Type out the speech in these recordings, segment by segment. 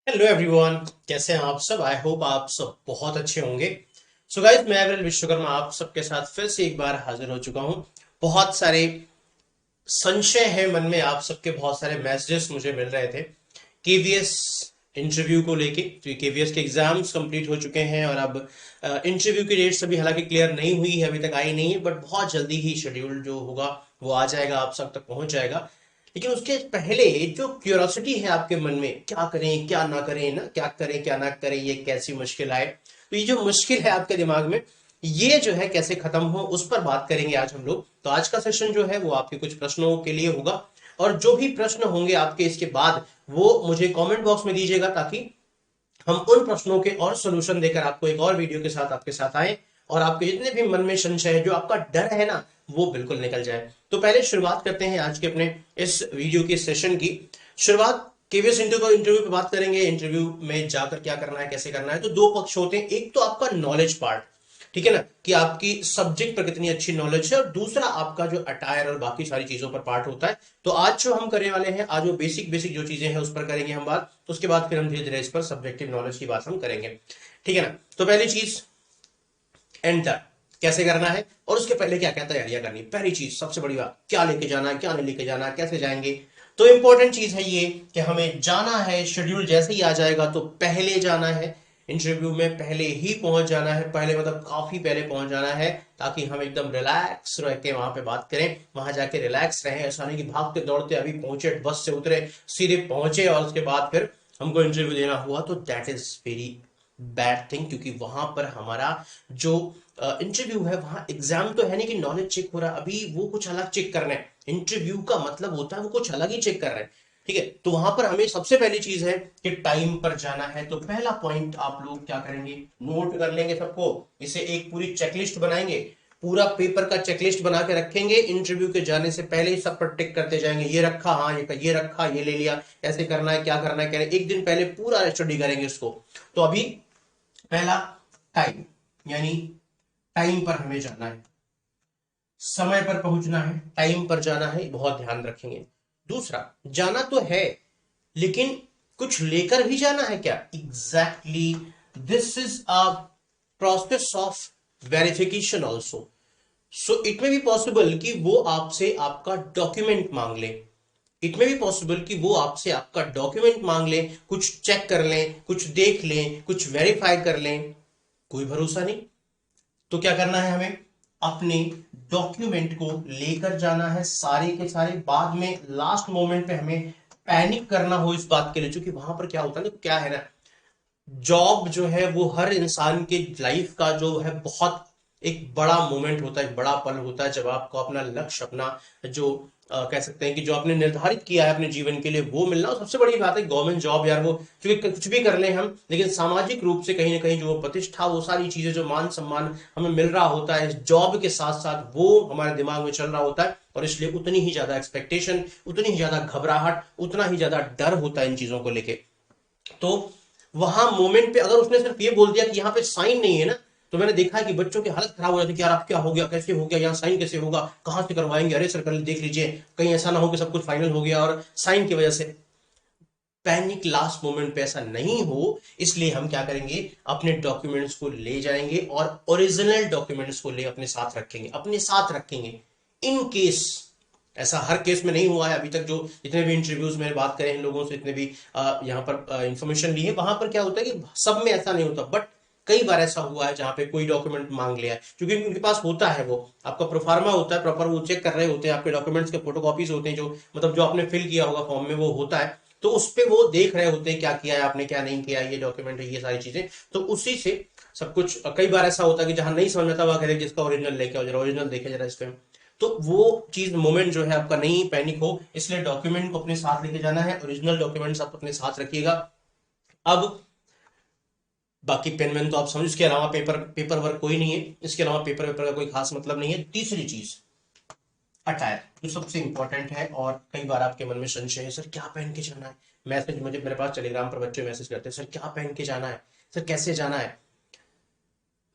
Hello everyone, कैसे हैं आप सब। आई होप आप सब बहुत अच्छे होंगे। सो गाइस, मैं एवरेल विश्वकर्मा आप सबके साथ फिर से एक बार हाजिर हो चुका हूं। बहुत सारे संशय है मन में, आप सबके बहुत सारे मैसेजेस मुझे मिल रहे थे केवीएस इंटरव्यू को लेके, क्योंकि केवीएस के एग्जाम्स कंप्लीट हो चुके हैं और अब इंटरव्यू की डेट्स अभी हालांकि क्लियर नहीं हुई है, अभी तक आई नहीं है, बट बहुत जल्दी ही शेड्यूल जो होगा वो आ जाएगा, आप सब तक पहुंच जाएगा। लेकिन उसके पहले जो क्यूरियोसिटी है आपके मन में, क्या करें क्या ना करें, ना क्या करें क्या ना करें, ये कैसी मुश्किल आए, तो ये जो मुश्किल है आपके दिमाग में, ये जो है कैसे खत्म हो, उस पर बात करेंगे आज हम लोग। तो आज का सेशन जो है वो आपके कुछ प्रश्नों के लिए होगा, और जो भी प्रश्न होंगे आपके इसके बाद वो मुझे कमेंट बॉक्स में दीजिएगा, ताकि हम उन प्रश्नों के और सोल्यूशन देकर आपको एक और वीडियो के साथ आपके साथ आए, और आपके जितने भी मन में संशय है, जो आपका डर है ना, वो बिल्कुल निकल जाए। तो पहले शुरुआत करते हैं आज के अपने इस वीडियो के सेशन की। शुरुआत केवीएस इंटरव्यू पे बात करेंगे। इंटरव्यू में जाकर क्या करना है, कैसे करना है, तो दो पक्ष होते हैं। एक तो आपका नॉलेज पार्ट, ठीक है ना, कि आपकी सब्जेक्ट पर कितनी अच्छी नॉलेज है, और दूसरा आपका जो अटायर और बाकी सारी चीजों पर पार्ट होता है। तो आज जो हम करने वाले हैं, आज वो बेसिक बेसिक जो चीजें हैं उस पर करेंगे हम बात, तो उसके बाद फिर हम धीरे धीरे इस पर सब्जेक्टिव नॉलेज की बात हम करेंगे, ठीक है ना। तो पहली चीज, एंटर कैसे करना है, और उसके पहले क्या क्या तैयारियां करनी है। पहली चीज, सबसे बड़ी बात, क्या लेके जाना है क्या नहीं लेके जाना है, कैसे जाएंगे। तो इंपॉर्टेंट चीज है ये कि हमें जाना है, शेड्यूल जैसे ही आ जाएगा तो पहले जाना है, इंटरव्यू में पहले ही पहुंच जाना है, पहले मतलब काफी पहले पहुंच जाना है, ताकि हम एकदम रिलैक्स रह के वहां पे बात करें, वहां जाके रिलैक्स रहें। ऐसा नहीं कि भागते दौड़ते अभी पहुंचे, बस से उतरे, सीधे पहुंचे और उसके बाद फिर हमको इंटरव्यू देना हुआ, तो that is very bad thing. क्योंकि वहां पर हमारा जो इंटरव्यू है, वहां एग्जाम तो है नहीं कि नॉलेज चेक हो रहा है, अभी वो कुछ अलग चेक करना है। इंटरव्यू का मतलब होता है वो कुछ अलग ही चेक कर रहे हैं, ठीक है। तो वहां पर हमें सबसे पहली चीज है कि टाइम पर जाना है। तो पहला पॉइंट आप लोग क्या करेंगे, नोट कर लेंगे सबको, इसे एक पूरी चेकलिस्ट बनाएंगे, पूरा पेपर का चेकलिस्ट बना के रखेंगे। इंटरव्यू के जाने से पहले ही सब पर टिक करते जाएंगे, ये रखा, हाँ ये रखा, ये ले लिया, ऐसे करना है, क्या करना है, क्या नहीं। एक दिन पहले पूरा स्टडी करेंगे उसको। तो अभी पहला, टाइम, यानी टाइम पर हमें जाना है, समय पर पहुंचना है, टाइम पर जाना है, बहुत ध्यान रखेंगे। दूसरा, जाना तो है लेकिन कुछ लेकर भी जाना है क्या, exactly this is a process of verification also. So it में बी पॉसिबल कि वो आपसे आपका डॉक्यूमेंट मांग ले, इट में भी पॉसिबल कि वो आपसे आपका डॉक्यूमेंट मांग लें, कुछ चेक कर लें, कुछ देख लें, कुछ वेरीफाई कर लें, कोई भरोसा नहीं। तो क्या करना है हमें, अपने डॉक्यूमेंट को लेकर जाना है सारे के सारे। बाद में लास्ट मोमेंट पे हमें पैनिक करना हो इस बात के लिए, क्योंकि वहां पर क्या होता है ना, क्या है ना, जॉब जो है वो हर इंसान के लाइफ का जो है बहुत एक बड़ा मोमेंट होता है, एक बड़ा पल होता है, जब आपको अपना लक्ष्य, अपना जो कह सकते हैं कि जो आपने निर्धारित किया है अपने जीवन के लिए, वो मिलना। और सबसे बड़ी बात है गवर्नमेंट जॉब यार, वो क्योंकि कुछ भी कर लें हम, लेकिन सामाजिक रूप से कहीं ना कहीं जो प्रतिष्ठा, वो सारी चीजें, जो मान सम्मान हमें मिल रहा होता है इस जॉब के साथ साथ, वो हमारे दिमाग में चल रहा होता है, और इसलिए उतनी ही ज्यादा एक्सपेक्टेशन, उतनी ही ज्यादा घबराहट, उतना ही ज्यादा डर होता है इन चीजों को लेके। तो वहां मोमेंट पे अगर उसने सिर्फ ये बोल दिया कि यहाँ पे साइन नहीं है ना, तो मैंने देखा है कि बच्चों की हालत खराब हो जाती है कि यार आप क्या हो गया, कैसे हो गया, यहाँ साइन कैसे होगा, कहां से करवाएंगे, अरे सर कर देख लीजिए, कहीं ऐसा ना हो कि सब कुछ फाइनल हो गया और साइन की वजह से पैनिक लास्ट मोमेंट पे ऐसा नहीं हो। इसलिए हम क्या करेंगे, अपने डॉक्यूमेंट्स को ले जाएंगे और ओरिजिनल डॉक्यूमेंट्स को ले अपने साथ रखेंगे, अपने साथ रखेंगे। इन केस, ऐसा हर केस में नहीं हुआ है अभी तक, जो जितने भी इंटरव्यूज मैंने बात करे इन लोगों से, इतने भी यहाँ पर इंफॉर्मेशन ली है, वहां पर क्या होता है कि सब में ऐसा नहीं होता, बट कई बार ऐसा हुआ है जहां पे कोई डॉक्यूमेंट मांग लिया है, क्योंकि उनके पास होता है, वो आपका प्रोफार्मा होता है, प्रॉपर वो चेक कर रहे होते हैं, आपके डॉक्यूमेंट्स के फोटोकॉपीज होते हैं, जो मतलब जो आपने फिल किया होगा फॉर्म में वो होता है, तो उस पे वो देख रहे होते हैं क्या किया है आपने, क्या नहीं किया, ये डॉक्यूमेंट है, ये सारी चीजें। तो उसी से सब कुछ, कई बार ऐसा होता है कि जहां नहीं समझ में आता, वहां कहते हैं जिसका ओरिजिनल लेके आओ जरा, ओरिजिनल देखे जरा इस पे। तो वो चीज मोमेंट जो है आपका नहीं पैनिक हो, इसलिए डॉक्यूमेंट को अपने साथ लेके जाना है, ओरिजिनल डॉक्यूमेंट्स आप अपने साथ रखिएगा। अब बाकी पेन वेन तो आप समझ, इसके अलावा पेपर पेपर वर्क कोई नहीं है, इसके अलावा पेपर वेपर का कोई खास मतलब नहीं है। तीसरी चीज, अटायर, जो सबसे इंपॉर्टेंट है, और कई बार आपके मन में संशय है, सर क्या पहन के जाना है। मैसेज मुझे, मेरे पास टेलीग्राम पर बच्चे मैसेज करते हैं, सर क्या पहन के जाना है, सर कैसे जाना है।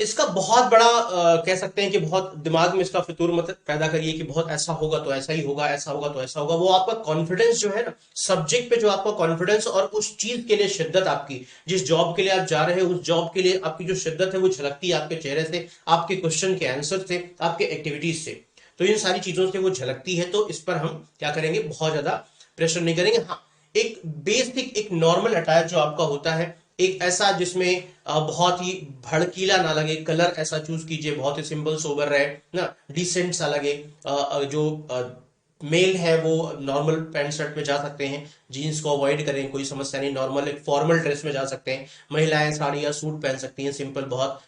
इसका बहुत बड़ा कह सकते हैं कि बहुत दिमाग में इसका फितूर मत पैदा करिए कि बहुत ऐसा होगा तो ऐसा ही होगा, ऐसा होगा तो ऐसा होगा। वो आपका कॉन्फिडेंस जो है ना सब्जेक्ट पे, जो आपका कॉन्फिडेंस और उस चीज के लिए शिद्दत आपकी, जिस जॉब के लिए आप जा रहे हैं उस जॉब के लिए आपकी जो शिद्दत है वो झलकती है आपके चेहरे से, आपके क्वेश्चन के आंसर से, आपके एक्टिविटीज से। तो इन सारी चीजों से वो झलकती है। तो इस पर हम क्या करेंगे, बहुत ज्यादा प्रेशर नहीं करेंगे। हाँ, एक बेसिक, एक नॉर्मल अटायर जो आपका होता है, एक ऐसा जिसमें बहुत ही भड़कीला ना लगे, कलर ऐसा चूज कीजिए, बहुत ही सिंपल सोबर रहे ना, डिसेंट सा लगे। जो मेल है वो नॉर्मल पैंट शर्ट में जा सकते हैं, जीन्स को अवॉइड करें, कोई समस्या नहीं, नॉर्मल एक फॉर्मल ड्रेस में जा सकते हैं। महिलाएं साड़ी या सूट पहन सकती हैं, सिंपल बहुत।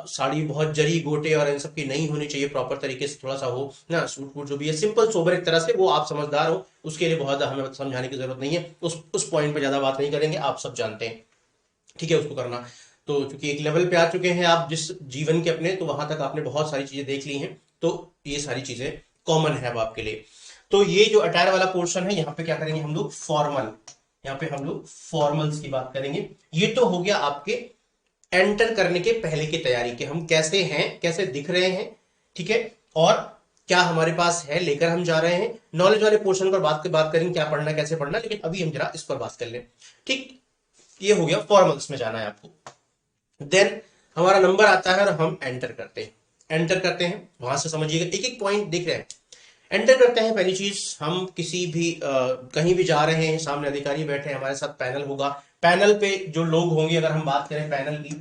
साड़ी बहुत जरी गोटे और इन सब की नहीं होनी चाहिए, प्रॉपर तरीके से थोड़ा सा हो ना। सूट वूट जो भी है सिंपल सोबर एक तरह से, वो आप समझदार हो, उसके लिए बहुत हमें समझाने की जरूरत नहीं है। उस पॉइंट पे ज्यादा बात नहीं करेंगे, आप सब जानते हैं, ठीक है, उसको करना। तो चूंकि एक लेवल पे आ चुके हैं आप जिस जीवन के अपने, तो वहां तक आपने बहुत सारी चीजें देख ली हैं, तो ये सारी चीजें कॉमन है अब आपके लिए। तो ये जो अटायर वाला पोर्शन है, यहाँ पे क्या करेंगे हम लोग, फॉर्मल। यहाँ पे हम लोग फॉर्मल्स की बात करेंगे। ये तो हो गया आपके एंटर करने के पहले की तैयारी के, हम कैसे हैं, कैसे दिख रहे हैं, ठीक है, और क्या हमारे पास है, लेकर हम जा रहे हैं। नॉलेज वाले पोर्शन पर बात करेंगे, क्या पढ़ना कैसे पढ़ना, लेकिन अभी हम जरा इस पर बात कर लें। ठीक, ये हो गया, फॉर्मल्स में जाना है आपको। देन हमारा नंबर आता है और हम एंटर करते हैं। एंटर करते हैं, वहां से समझिएगा एक एक पॉइंट दिख रहे हैं। एंटर करते हैं, पहली चीज, हम किसी भी कहीं भी जा रहे हैं, सामने अधिकारी बैठे हैं, हमारे साथ पैनल होगा। पैनल पे जो लोग होंगे, अगर हम बात करें पैनल की,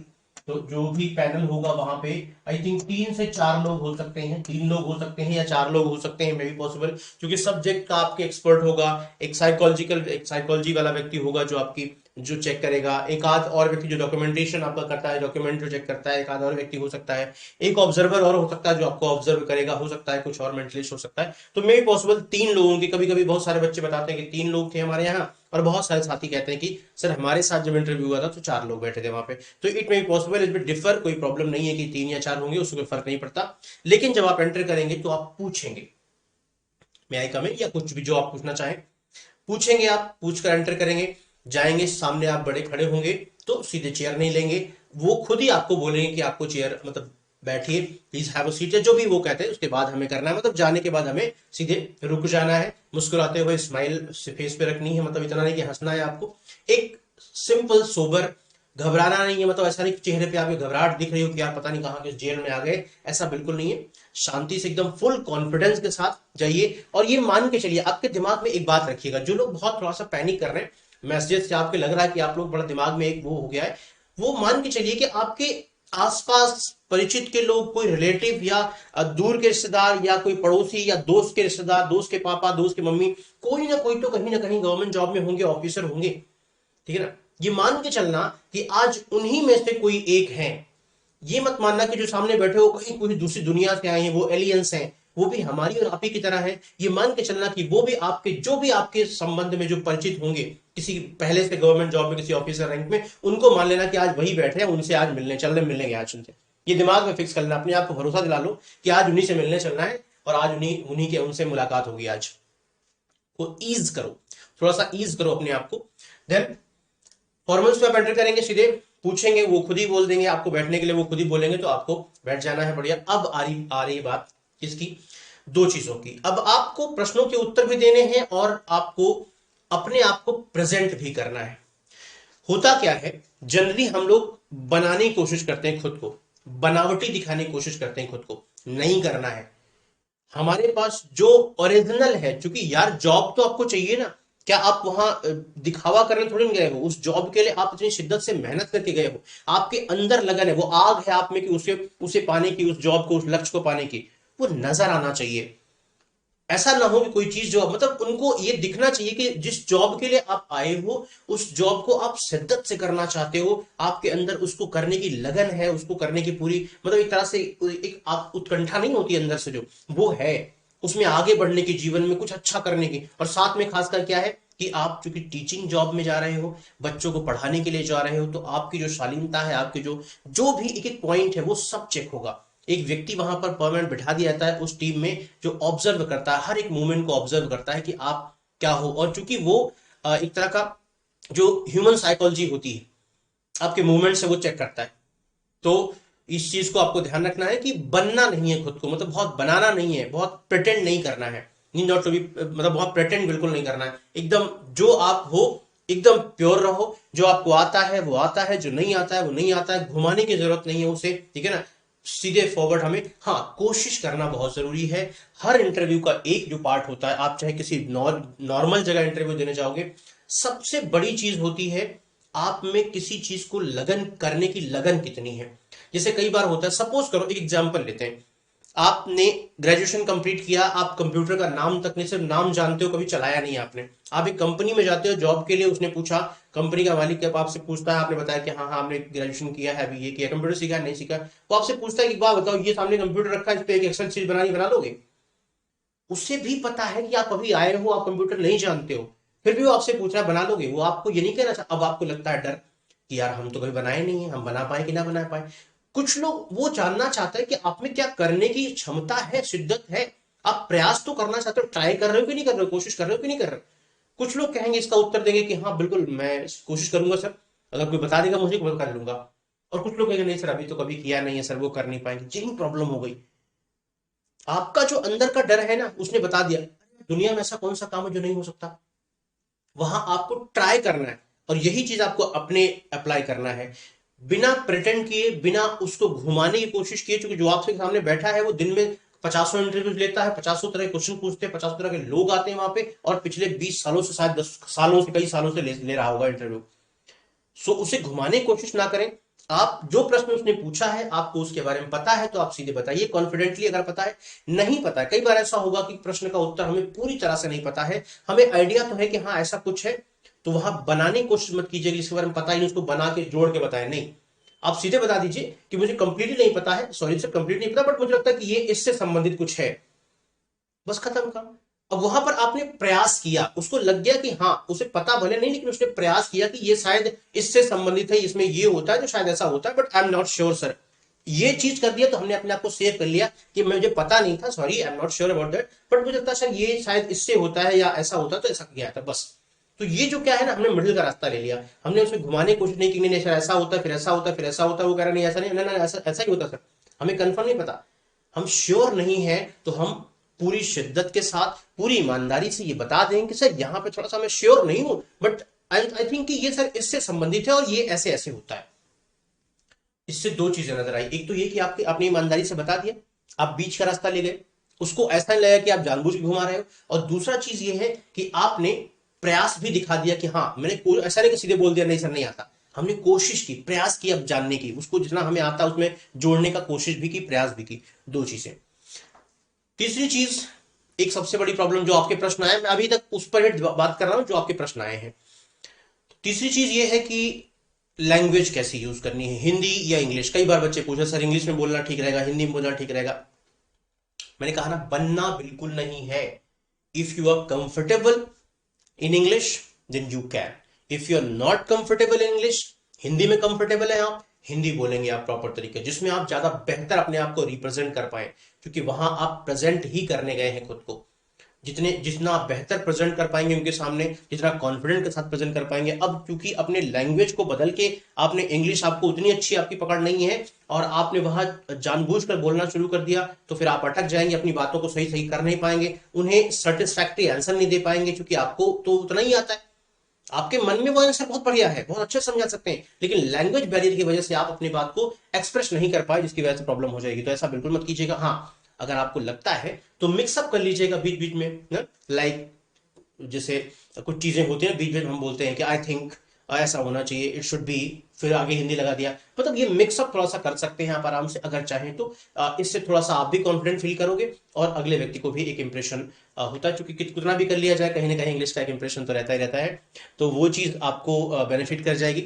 तो जो भी पैनल होगा वहां पे आई थिंक 3 से 4 लोग हो सकते हैं, 3 लोग हो सकते हैं या 4 लोग हो सकते हैं, मे बी पॉसिबल, क्योंकि सब्जेक्ट का आपके एक्सपर्ट होगा। एक साइकोलॉजी वाला व्यक्ति होगा जो आपकी जो चेक करेगा, एक आध और व्यक्ति जो डॉक्यूमेंटेशन आपका करता है, डॉक्यूमेंट जो चेक करता है, एक आध और व्यक्ति हो सकता है। एक ऑब्जर्वर और हो सकता है जो आपको ऑब्जर्व करेगा, हो सकता है कुछ और मेंटलिस्ट हो सकता है। तो मे बी पॉसिबल 3 लोगों की, कभी कभी बहुत सारे बच्चे बताते हैं कि 3 लोग थे हमारे यहाँ, और बहुत सारे साथी कहते हैं कि सर हमारे साथ जब इंटरव्यू हुआ था तो 4 लोग बैठे थे वहां पे। तो it may be possible, it differ, कोई प्रॉब्लम नहीं है कि 3 या 4 होंगे, उससे कोई फर्क नहीं पड़ता। लेकिन जब आप एंटर करेंगे तो आप पूछेंगे, मैं आई कम इन, या कुछ भी जो आप पूछना चाहें पूछेंगे, आप पूछ कर एंटर करेंगे। जाएंगे, सामने आप बड़े खड़े होंगे, तो सीधे चेयर नहीं लेंगे, वो खुद ही आपको बोलेंगे कि आपको चेयर मतलब बैठिए, प्लीज हैव अ सीट, जो भी वो कहते हैं उसके बाद हमें करना है, मतलब जाने के बाद हमें सीधे रुक जाना है, मुस्कुराते हुए स्माइल फेस पे रखनी है, मतलब इतना नहीं कि हंसना है आपको, एक सिंपल सोबर, घबराना नहीं है, मतलब ऐसा नहीं कि चेहरे पे आपके घबराहट दिख रही हो कि यार पता नहीं कहाँ किस जेल में आ गए, ऐसा बिल्कुल नहीं है। शांति से एकदम फुल कॉन्फिडेंस के साथ जाइए। और ये मान के चलिए, आपके दिमाग में एक बात रखिएगा, जो लोग बहुत थोड़ा सा पैनिक कर रहे हैं, मैसेजेस से आपके लग रहा है कि आप लोग बड़ा दिमाग में एक वो हो गया है, वो मान के चलिए कि आपके आसपास परिचित के लोग, कोई रिलेटिव या दूर के रिश्तेदार या कोई पड़ोसी या दोस्त के रिश्तेदार, दोस्त के पापा, दोस्त की मम्मी, कोई ना कोई तो कहीं ना कहीं गवर्नमेंट जॉब में होंगे, ऑफिसर होंगे, ठीक है ना। ये मान के चलना कि आज उन्हीं में से कोई एक है। ये मत मानना कि जो सामने बैठे हो कहीं कोई दूसरी दुनिया से आए हैं, वो एलियंस हैं, वो भी हमारी और आप ही की तरह है। ये मान के चलना कि वो भी आपके, जो भी आपके संबंध में जो परिचित होंगे किसी पहले से गवर्नमेंट जॉब में, किसी ऑफिसर रैंक में, उनको मान लेना कि आज वही बैठे हैं, उनसे आज मिलने चल रहे, मिलने गए आज उनसे। ये दिमाग में फिक्स कर लेना, अपने आप को भरोसा दिला लो कि आज उन्हीं से मिलने चलना है, और आज उन्हीं उन्हीं के उनसे मुलाकात होगी आज। को ईज करो, थोड़ा सा ईज करो अपने आप को। देन फॉर्मल्स पे आप एंटर करेंगे, सीधे पूछेंगे, वो खुद ही बोल देंगे आपको बैठने के लिए, वो खुद ही बोलेंगे, तो आपको बैठ जाना है, बढ़िया। अब आ रही बात किसकी, 2 चीजों की। अब आपको प्रश्नों के उत्तर भी देने हैं और आपको अपने आप को प्रेजेंट भी करना है। होता क्या है, जनरली हम लोग बनाने की कोशिश करते हैं खुद को, बनावटी दिखाने की कोशिश करते हैं खुद को, नहीं करना है। हमारे पास जो ओरिजिनल है, क्योंकि यार जॉब तो आपको चाहिए ना, क्या आप वहां दिखावा करने थोड़ी गए हो, उस जॉब के लिए आप इतनी शिद्दत से मेहनत करके गए हो, आपके अंदर लगन है, वो आग है आप में कि उसे उसे पाने की, उस जॉब को, उस लक्ष्य को पाने की, वो नजर आना चाहिए। ऐसा ना हो कि कोई चीज जो, मतलब उनको ये दिखना चाहिए कि जिस जॉब के लिए आप आए हो, उस जॉब को आप शिद्दत से करना चाहते हो, आपके अंदर उसको करने की लगन है, उसको करने की पूरी, मतलब एक तरह से एक आप उत्कंठा नहीं होती अंदर से जो, वो है, उसमें आगे बढ़ने की, जीवन में कुछ अच्छा करने की। और साथ में खासकर क्या है कि आप चूंकि टीचिंग जॉब में जा रहे हो, बच्चों को पढ़ाने के लिए जा रहे हो, तो आपकी जो शालीनता है, आपकी जो जो भी एक एक पॉइंट है, वो सब चेक होगा। एक व्यक्ति वहां पर परमानेंट बिठा दिया जाता है उस टीम में, जो ऑब्जर्व करता है, हर एक मूवमेंट को ऑब्जर्व करता है कि आप क्या हो। और चूंकि वो एक तरह का जो ह्यूमन साइकोलॉजी होती है, आपके मूवमेंट से वो चेक करता है। तो इस चीज को आपको ध्यान रखना है कि बनना नहीं है खुद को, मतलब बहुत बनाना नहीं है, बहुत प्रिटेंड नहीं करना है, नीड नॉट टू बी, मतलब बहुत प्रिटेंड बिल्कुल नहीं करना है, एकदम जो आप हो एकदम प्योर रहो, जो आपको आता है वो आता है, जो नहीं आता है वो नहीं आता है, घुमाने की जरूरत नहीं है उसे, ठीक है ना, सीधे फॉरवर्ड हमें, हाँ कोशिश करना बहुत जरूरी है। हर इंटरव्यू का एक जो पार्ट होता है, आप चाहे किसी नॉर्मल जगह इंटरव्यू देने जाओगे, सबसे बड़ी चीज होती है आप में किसी चीज को लगन करने की लगन कितनी है। जैसे कई बार होता है, सपोज करो एक एग्जांपल लेते हैं, आपने ग्रेजुएशन कंप्लीट किया, आप कंप्यूटर का नाम तक नहीं, सिर्फ नाम जानते हो, कभी चलाया नहीं आपने, आप एक कंपनी में जाते हो जॉब के लिए, उसने पूछा, कंपनी का मालिक जब आपसे पूछता है, आपने बताया कि हाँ हाँ हमने ग्रेजुएशन किया है, अभी ये किया, कंप्यूटर सीखा है नहीं सीखा, वो आपसे पूछता है कि बात बताओ, ये सामने कंप्यूटर रखा है, इस पे एक एक्सेल शीट बनानी, बना लोगे? उसे भी पता है कि आप अभी आए हो, आप कंप्यूटर नहीं जानते हो, फिर भी वो आपसे पूछ रहा है बना लोगे, वो आपको ये नहीं कहना चाहता, अब आपको लगता है डर कि यार हम तो कभी बनाए नहीं है, हम बना पाए कि ना बना पाए। कुछ लोग वो जानना चाहते हैं कि आप में क्या करने की क्षमता है, शिद्दत है, आप प्रयास तो करना चाहते हो, ट्राई कर रहे हो कि नहीं कर रहे हो, कोशिश कर रहे हो कि नहीं कर रहे हो। कुछ लोग कहेंगे, इसका उत्तर देंगे कि हाँ बिल्कुल मैं कोशिश करूंगा सर, अगर कोई बता देगा मुझे मैं कर लूंगा। और कुछ लोग कहेंगे नहीं सर अभी तो कभी किया नहीं है सर, वो कर नहीं पाएंगे, यही प्रॉब्लम हो गई। आपका जो अंदर का डर है ना, उसने बता दिया दुनिया में ऐसा कौन सा काम है जो नहीं हो सकता, वहां आपको ट्राई करना है, और यही चीज आपको अपने अप्लाई करना है, बिना प्रिटेंड किए, बिना उसको घुमाने की कोशिश किए, क्योंकि जो आपके सामने बैठा है वो दिन में 50 इंटरव्यूज लेता है, 50 तरह के क्वेश्चन पूछते हैं, 50 तरह के लोग आते हैं वहां पे, और पिछले 20 सालों से, शायद 10 सालों से, कई सालों से ले रहा होगा इंटरव्यू। सो उसे घुमाने की कोशिश ना करें। आप जो प्रश्न उसने पूछा है, आपको उसके बारे में पता है तो आप सीधे बताइए कॉन्फिडेंटली, अगर पता है, नहीं पता है, कई बार ऐसा होगा कि प्रश्न का उत्तर हमें पूरी तरह से नहीं पता है, हमें आइडिया तो है कि हाँ ऐसा कुछ है, तो वहां बनाने की कोशिश मत कीजिए, इसके बारे में पता ही नहीं उसको बना के जोड़ के बताए, नहीं, आप सीधे बता दीजिए कि मुझे कंप्लीटली नहीं पता है, सॉरी सर कंप्लीट नहीं पता, बट मुझे लगता है कि ये इससे संबंधित कुछ है, बस खत्म काम। अब वहां पर आपने प्रयास किया, उसको लग गया कि हाँ उसे पता भले नहीं, लेकिन उसने प्रयास किया कि ये शायद इससे संबंधित है, इसमें ये होता है, तो शायद ऐसा होता है, but I am not sure sir, ये चीज कर दिया तो हमने अपने आप को सेव कर लिया कि मुझे पता नहीं था, sorry I am not sure about that, but मुझे लगता है सर ये शायद इससे होता है या ऐसा होता है, तो ऐसा किया था बस। तो ये जो क्या है ना, हमने मिडिल का रास्ता ले लिया, हमने उसमें घुमाने की कोशिश नहीं की, नहीं सर ऐसा होता है, फिर ऐसा होता है, फिर ऐसा होता है, वो कह रहा नहीं ऐसा नहीं, ना ऐसा ऐसा ही होता सर, हमें कंफर्म नहीं पता, हम श्योर नहीं है, तो हम पूरी शिद्दत के साथ, पूरी ईमानदारी से ये बता देंगे कि सर यहां पे थोड़ा सा मैं श्योर नहीं हूं, बट आई थिंक कि ये सर इससे संबंधित है और ये ऐसे ऐसे होता है। इससे दो चीजें नजर आई, एक तो ये कि आपकी अपनी ईमानदारी से बता दिया, आप बीच का रास्ता ले गए, उसको ऐसा नहीं लगा कि आप जानबूझ के घुमा रहे हो, और दूसरा चीज ये है कि आपने प्रयास भी दिखा दिया कि हाँ मैंने ऐसा नहीं कि सीधे बोल दिया नहीं सर नहीं आता, हमने कोशिश की, प्रयास किया जानने की, उसको जितना हमें आता उसमें जोड़ने का कोशिश भी की, प्रयास भी की, दो चीजें। तीसरी चीज, एक सबसे बड़ी प्रॉब्लम जो आपके प्रश्न आए, मैं अभी तक उस पर ही बात कर रहा हूं जो आपके प्रश्न आए हैं। तीसरी चीज ये है कि लैंग्वेज कैसे यूज करनी है, हिंदी या इंग्लिश। कई बार बच्चे पूछे सर इंग्लिश में बोलना ठीक रहेगा, हिंदी में बोलना ठीक रहेगा, मैंने कहा ना बनना बिल्कुल नहीं है। If you are comfortable in English then you can, if you are not comfortable in English, Hindi में कंफर्टेबल है आप, हिंदी बोलेंगे आप प्रॉपर तरीके, जिसमें आप ज्यादा बेहतर अपने आप को रिप्रेजेंट कर पाए, क्योंकि वहां आप प्रेजेंट ही करने गए हैं खुद को, जितना आप बेहतर प्रेजेंट कर पाएंगे उनके सामने, जितना कॉन्फिडेंट के साथ प्रेजेंट कर पाएंगे। अब क्योंकि अपने लैंग्वेज को बदल के आपने इंग्लिश, आपको उतनी अच्छी आपकी पकड़ नहीं है, और आपने वहां जानबूझकर बोलना शुरू कर दिया, तो फिर आप अटक जाएंगे, अपनी बातों को सही सही कर नहीं पाएंगे, उन्हें सेटिस्फैक्ट्री आंसर नहीं दे पाएंगे, क्योंकि आपको तो उतना ही आता है, आपके मन में वो आंसर बहुत बढ़िया है, बहुत अच्छे समझा सकते हैं, लेकिन लैंग्वेज बैरियर की वजह से आप अपनी बात को एक्सप्रेस नहीं कर पाए, जिसकी वजह से प्रॉब्लम हो जाएगी। तो ऐसा बिल्कुल मत कीजिएगा। हाँ अगर आपको लगता है तो मिक्सअप कर लीजिएगा बीच बीच में ना, लाइक जैसे कुछ चीजें होती हैं बीच बीच में हम बोलते हैं कि आई थिंक ऐसा होना चाहिए, इट शुड बी, फिर आगे हिंदी लगा दिया, मतलब ये मिक्सअप थोड़ा सा कर सकते हैं आप आराम से अगर चाहें तो। इससे थोड़ा सा आप भी कॉन्फिडेंट फील करोगे और अगले व्यक्ति को भी एक इंप्रेशन होता है, क्योंकि कितना भी कर लिया जाए कहीं ना कहीं इंग्लिश का एक इंप्रेशन तो रहता ही रहता है, तो वो चीज आपको बेनिफिट कर जाएगी।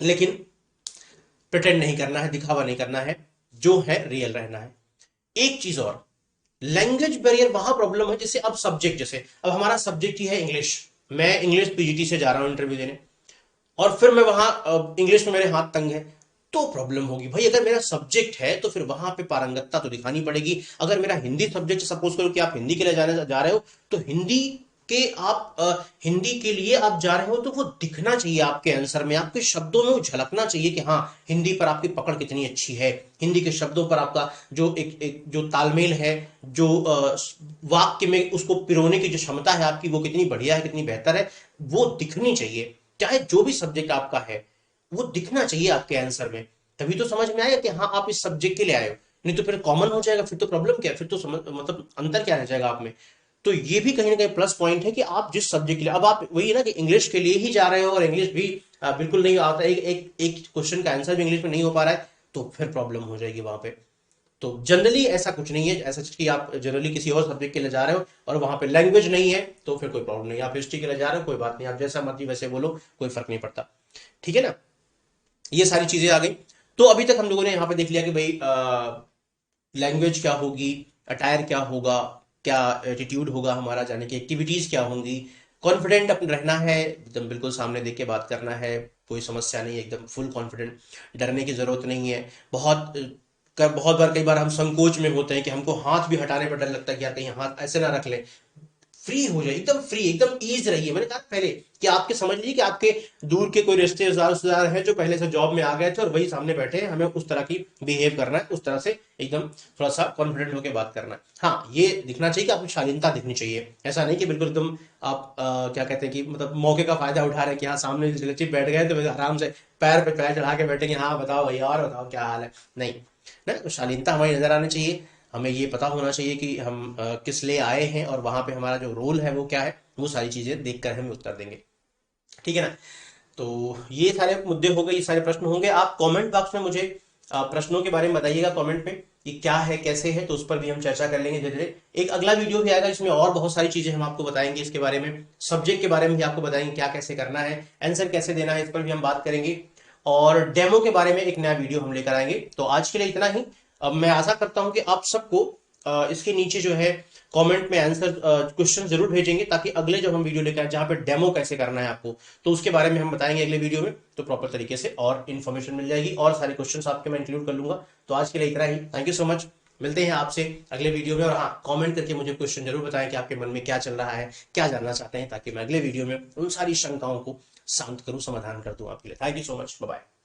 लेकिन प्रिटेंड नहीं करना है, दिखावा नहीं करना है, जो है रियल रहना है। एक चीज और, लैंग्वेज बैरियर वहां प्रॉब्लम है जैसे अब सब्जेक्ट, जैसे अब हमारा सब्जेक्ट ही है इंग्लिश, मैं इंग्लिश पीजीटी से जा रहा हूं इंटरव्यू देने, और फिर मैं वहां इंग्लिश में मेरे हाथ तंग है, तो प्रॉब्लम होगी भाई। अगर मेरा सब्जेक्ट है तो फिर वहां पे पारंगतता तो दिखानी पड़ेगी। अगर मेरा हिंदी सब्जेक्ट, सपोज करो कि आप हिंदी के लिए जाने जा रहे हो, तो हिंदी कि आप हिंदी के लिए आप जा रहे हो तो वो दिखना चाहिए आपके आंसर में, आपके शब्दों में वो झलकना चाहिए कि हाँ हिंदी पर आपकी पकड़ कितनी अच्छी है, हिंदी के शब्दों पर आपका जो एक जो तालमेल है, जो वाक्य में उसको पिरोने की जो क्षमता है आपकी, वो कितनी बढ़िया है, कितनी बेहतर है, वो दिखनी चाहिए। चाहे जो भी सब्जेक्ट आपका है वो दिखना चाहिए आपके आंसर में, तभी तो समझ में आएगा कि हाँ आप इस सब्जेक्ट के लिए आए हो। नहीं तो फिर कॉमन हो जाएगा, फिर तो प्रॉब्लम क्या है, फिर तो मतलब अंतर क्या रह जाएगा आप में। तो ये भी कहीं ना कहीं प्लस पॉइंट है कि आप जिस सब्जेक्ट के लिए, अब आप वही है ना कि इंग्लिश के लिए ही जा रहे हो और इंग्लिश भी बिल्कुल नहीं आता, एक क्वेश्चन का आंसर भी इंग्लिश में नहीं हो पा रहा है, तो फिर प्रॉब्लम हो जाएगी वहां पे। तो जनरली ऐसा कुछ नहीं है, ऐसा कि आप जनरली किसी और सब्जेक्ट के लिए जा रहे हो और वहां पे लैंग्वेज नहीं है तो फिर कोई प्रॉब्लम नहीं। आप हिस्ट्री के लिए जा रहे हो, कोई बात नहीं, आप जैसा मर्जी वैसे बोलो, कोई फर्क नहीं पड़ता। ठीक है ना, ये सारी चीजें आ गई। तो अभी तक हम लोगों ने यहाँ पे देख लिया कि भाई लैंग्वेज क्या होगी, अटायर क्या होगा, क्या एटीट्यूड होगा हमारा, जाने की एक्टिविटीज क्या होंगी, कॉन्फिडेंट अपन रहना है, एकदम बिल्कुल सामने देख के बात करना है, कोई समस्या नहीं है, एकदम फुल कॉन्फिडेंट, डरने की जरूरत नहीं है। बहुत बार कई बार हम संकोच में होते हैं कि हमको हाथ भी हटाने पर डर लगता है कि यार कहीं हाथ ऐसे ना रख ले। फ्री हो जाए, एकदम फ्री, एकदम ईज रहिए। मैंने कहा पहले कि आपके समझ लीजिए कि आपके दूर के कोई रिश्तेदार हैं जो पहले से जॉब में आ गए थे और वही सामने बैठे हैं, हमें उस तरह की बिहेव करना है, उस तरह से एकदम थोड़ा सा कॉन्फिडेंट होकर बात करना है। हाँ ये दिखना चाहिए कि आपकी शालीनता दिखनी चाहिए, ऐसा नहीं कि बिल्कुल एकदम आप क्या कहते हैं कि मतलब मौके का फायदा उठा रहे हैं कि हाँ सामने चिप बैठ गए तो आराम से पैर पे पैर चढ़ा के बैठेंगे, हाँ बताओ भैया और बताओ क्या हाल है। नहीं ना, तो शालीनता हमारी नजर आनी चाहिए। हमें ये पता होना चाहिए कि हम किस लिए आए हैं और वहां पे हमारा जो रोल है वो क्या है, वो सारी चीजें देखकर हम उत्तर देंगे। ठीक है ना। तो ये सारे मुद्दे हो गए, ये सारे प्रश्न होंगे। आप कमेंट बॉक्स में मुझे प्रश्नों के बारे में बताइएगा कमेंट में कि क्या है कैसे है, तो उस पर भी हम चर्चा कर लेंगे धीरे धीरे। एक अगला वीडियो भी आएगा जिसमें और बहुत सारी चीजें हम आपको बताएंगे इसके बारे में, सब्जेक्ट के बारे में भी आपको बताएंगे क्या कैसे करना है, आंसर कैसे देना है, इस पर भी हम बात करेंगे। और डेमो के बारे में एक नया वीडियो हम लेकर आएंगे। तो आज के लिए इतना ही। अब मैं आशा करता हूं कि आप सबको इसके नीचे जो है कमेंट में आंसर क्वेश्चन जरूर भेजेंगे, ताकि अगले जब हम वीडियो लेकर आए जहां पे डेमो कैसे करना है आपको, तो उसके बारे में हम बताएंगे अगले वीडियो में, तो प्रॉपर तरीके से और इन्फॉर्मेशन मिल जाएगी और सारे क्वेश्चंस आपके मैं इंक्लूड कर लूंगा। तो आज के लिए इतना ही, थैंक यू सो मच। मिलते हैं आपसे अगले वीडियो में। और हाँ कमेंट करके मुझे क्वेश्चन जरूर बताएं कि आपके मन में क्या चल रहा है, क्या जानना चाहते हैं, ताकि मैं अगले वीडियो में उन सारी शंकाओं को शांत करूं, समाधान कर दूं आपके लिए। Thank you so much, bye bye.